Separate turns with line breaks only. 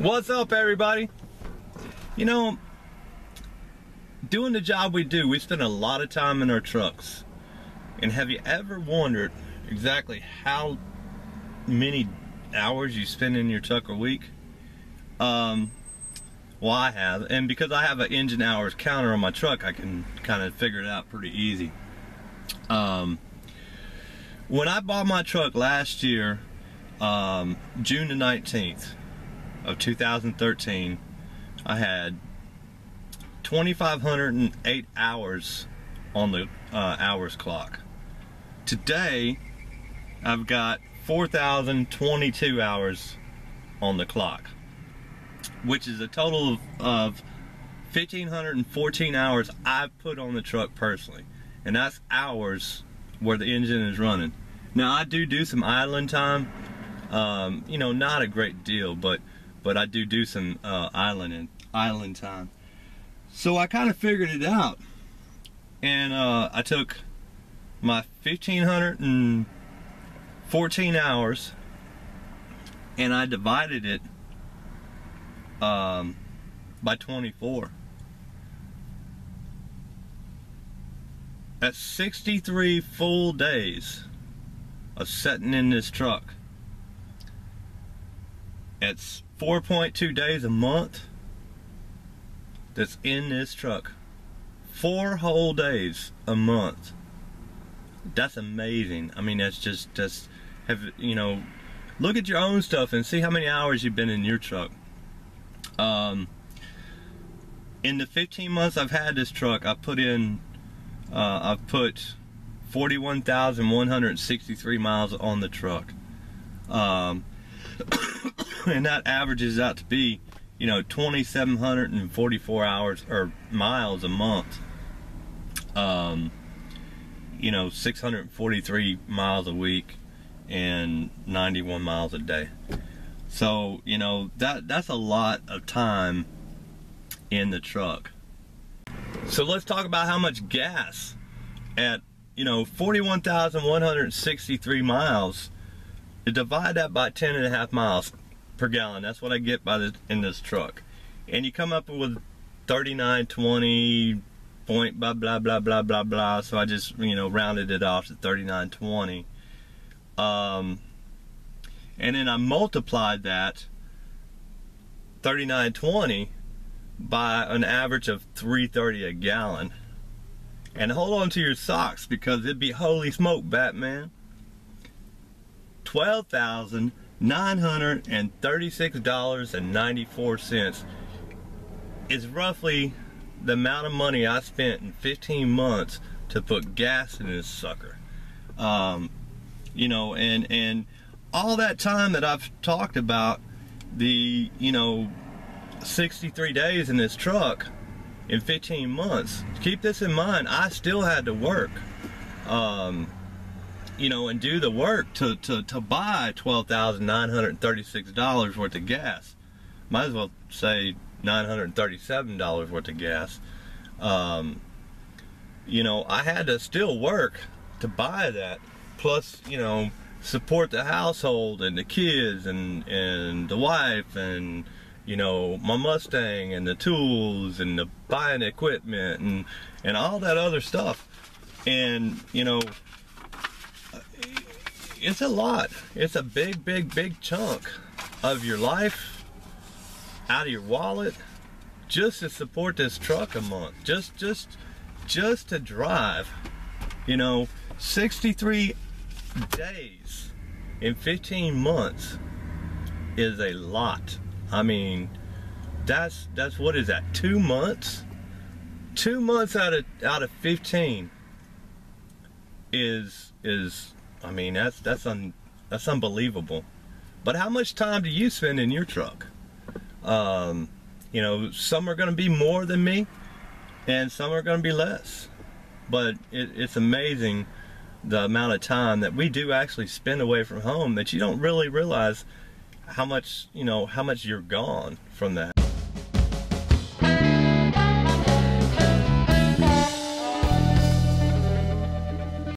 What's up, everybody? You know, doing the job we do, we spend a lot of time in our trucks. And have you ever wondered exactly how many hours you spend in your truck a week? Well, I have, and because I have an engine hours counter on my truck, I can kind of figure it out pretty easy. When I bought my truck last year, June the 19th of 2013, I had 2,508 hours on the hours clock. Today, I've got 4,022 hours on the clock, which is a total of 1,514 hours I've put on the truck personally. And that's hours where the engine is running. Now, I do some idling time. You know, not a great deal, but I do some idling time. So I kind of figured it out, and I took my 1,514 hours and I divided it by 24. That's 63 full days of sitting in this truck. It's 4.2 days a month that's in this truck. 4 whole days a month. That's amazing. I mean, that's just you know, look at your own stuff and see how many hours you've been in your truck. In the 15 months I've had this truck, I've put 41,163 miles on the truck. And that averages out to be, you know, 2,744 hours or miles a month. You know, 643 miles a week and 91 miles a day. So, you know, that's a lot of time in the truck. So let's talk about how much gas at, you know, 41,163 miles. Divide that by 10.5 miles per gallon. That's what I get in this truck. And you come up with 3920 point blah blah blah blah blah blah. So I just, you know, rounded it off to 3920. And then I multiplied that 3920 by an average of 330 a gallon. And hold on to your socks, because it'd be holy smoke, Batman. $12,936.94 is roughly the amount of money I spent in 15 months to put gas in this sucker. You know, and all that time that I've talked about, the, you know, 63 days in this truck in 15 months, keep this in mind, I still had to work. You know, and do the work to buy $12,936 worth of gas. Might as well say $937 worth of gas. You know, I had to still work to buy that, plus, you know, support the household and the kids and the wife and, you know, my Mustang and the tools and the buying equipment and all that other stuff. And, you know, it's a lot. It's a big chunk of your life out of your wallet just to support this truck a month. Just to drive. You know, 63 days in 15 months is a lot. I mean, that's what is that? 2 months? 2 months out of 15 is I mean, that's unbelievable. But how much time do you spend in your truck? You know, some are going to be more than me, and some are going to be less. But it's amazing the amount of time that we do actually spend away from home that you don't really realize how much, you know, how much you're gone from that.